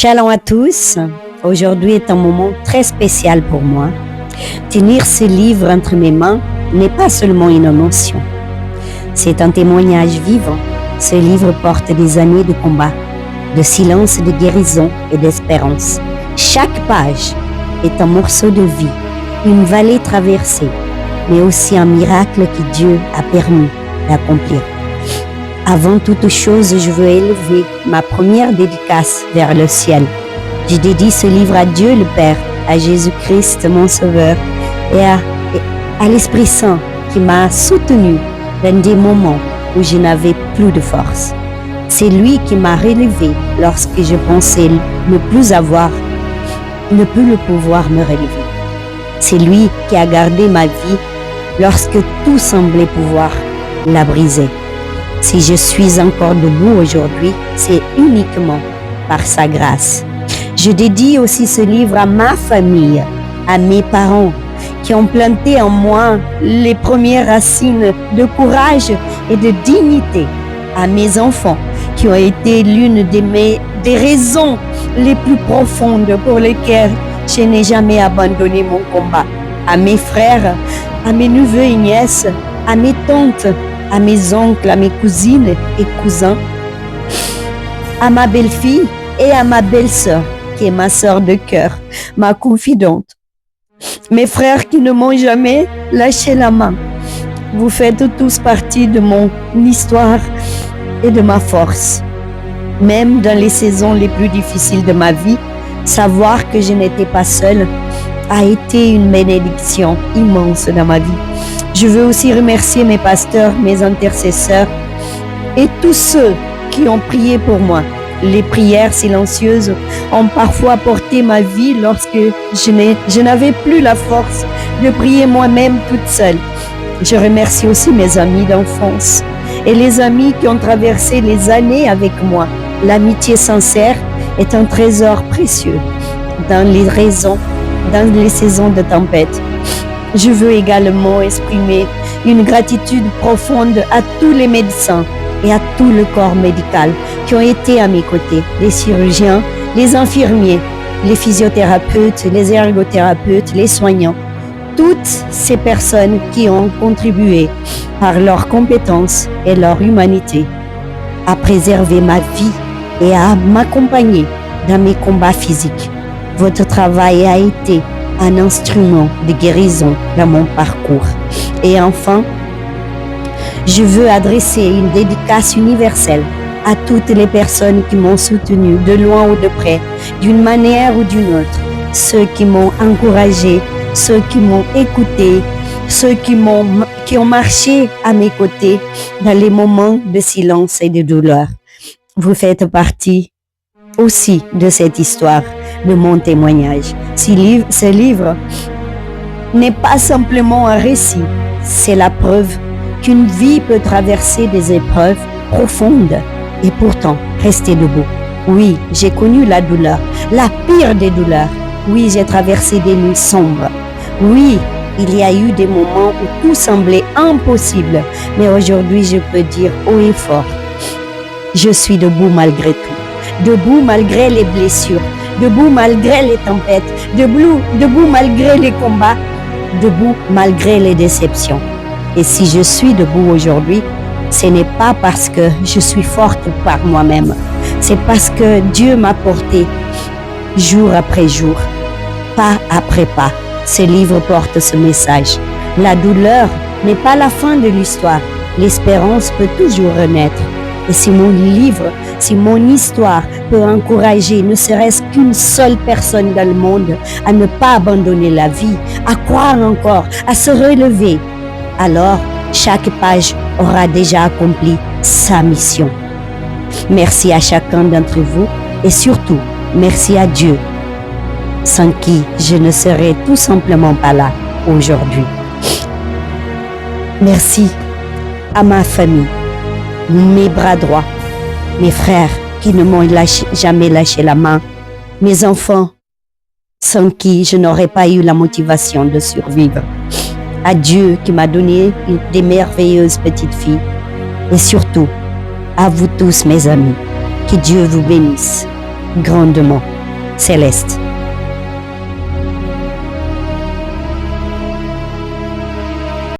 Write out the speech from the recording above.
Shalom à tous. Aujourd'hui est un moment très spécial pour moi. Tenir ce livre entre mes mains n'est pas seulement une émotion. C'est un témoignage vivant. Ce livre porte des années de combat, de silence, de guérison et d'espérance. Chaque page est un morceau de vie, une vallée traversée, mais aussi un miracle que Dieu a permis d'accomplir. Avant toute chose, je veux élever ma première dédicace vers le ciel. Je dédie ce livre à Dieu le Père, à Jésus-Christ mon Sauveur et à l'Esprit Saint qui m'a soutenu dans des moments où je n'avais plus de force. C'est lui qui m'a relevé lorsque je pensais ne plus le pouvoir me relever. C'est lui qui a gardé ma vie lorsque tout semblait pouvoir la briser. Si je suis encore debout aujourd'hui, c'est uniquement par sa grâce. Je dédie aussi ce livre à ma famille, à mes parents qui ont planté en moi les premières racines de courage et de dignité, à mes enfants qui ont été l'une des raisons les plus profondes pour lesquelles je n'ai jamais abandonné mon combat, à mes frères, à mes neveux et nièces, à mes tantes, à mes oncles, à mes cousines et cousins, à ma belle-fille et à ma belle-sœur, qui est ma sœur de cœur, ma confidente. Mes frères qui ne m'ont jamais lâché la main. Vous faites tous partie de mon histoire et de ma force. Même dans les saisons les plus difficiles de ma vie, savoir que je n'étais pas seule a été une bénédiction immense dans ma vie. Je veux aussi remercier mes pasteurs, mes intercesseurs et tous ceux qui ont prié pour moi. Les prières silencieuses ont parfois porté ma vie lorsque je n'avais plus la force de prier moi-même toute seule. Je remercie aussi mes amis d'enfance et les amis qui ont traversé les années avec moi. L'amitié sincère est un trésor précieux dans les saisons de tempête. Je veux également exprimer une gratitude profonde à tous les médecins et à tout le corps médical qui ont été à mes côtés, les chirurgiens, les infirmiers, les physiothérapeutes, les ergothérapeutes, les soignants, toutes ces personnes qui ont contribué par leurs compétences et leur humanité à préserver ma vie et à m'accompagner dans mes combats physiques. Votre travail a été un instrument de guérison dans mon parcours. Et enfin, je veux adresser une dédicace universelle à toutes les personnes qui m'ont soutenu de loin ou de près, d'une manière ou d'une autre. Ceux qui m'ont encouragé, ceux qui m'ont écouté, ceux qui ont marché à mes côtés dans les moments de silence et de douleur. Vous faites partie aussi de cette histoire, de mon témoignage. Ce livre n'est pas simplement un récit, c'est la preuve qu'une vie peut traverser des épreuves profondes et pourtant rester debout. Oui, j'ai connu la douleur, la pire des douleurs. Oui, j'ai traversé des nuits sombres. Oui, il y a eu des moments où tout semblait impossible, mais aujourd'hui je peux dire haut et fort, je suis debout malgré tout, debout malgré les blessures, debout malgré les tempêtes, debout malgré les combats, debout malgré les déceptions. Et si je suis debout aujourd'hui, ce n'est pas parce que je suis forte par moi-même, c'est parce que Dieu m'a porté jour après jour, pas après pas. Ce livre porte ce message. La douleur n'est pas la fin de l'histoire, l'espérance peut toujours renaître. Et si mon livre, si mon histoire peut encourager ne serait-ce qu'une seule personne dans le monde à ne pas abandonner la vie, à croire encore, à se relever, alors chaque page aura déjà accompli sa mission. Merci à chacun d'entre vous et surtout, merci à Dieu, sans qui je ne serais tout simplement pas là aujourd'hui. Merci à ma famille, mes bras droits, mes frères qui ne m'ont jamais lâché la main, mes enfants sans qui je n'aurais pas eu la motivation de survivre, à Dieu qui m'a donné des merveilleuses petites filles et surtout à vous tous mes amis, que Dieu vous bénisse grandement. Céleste.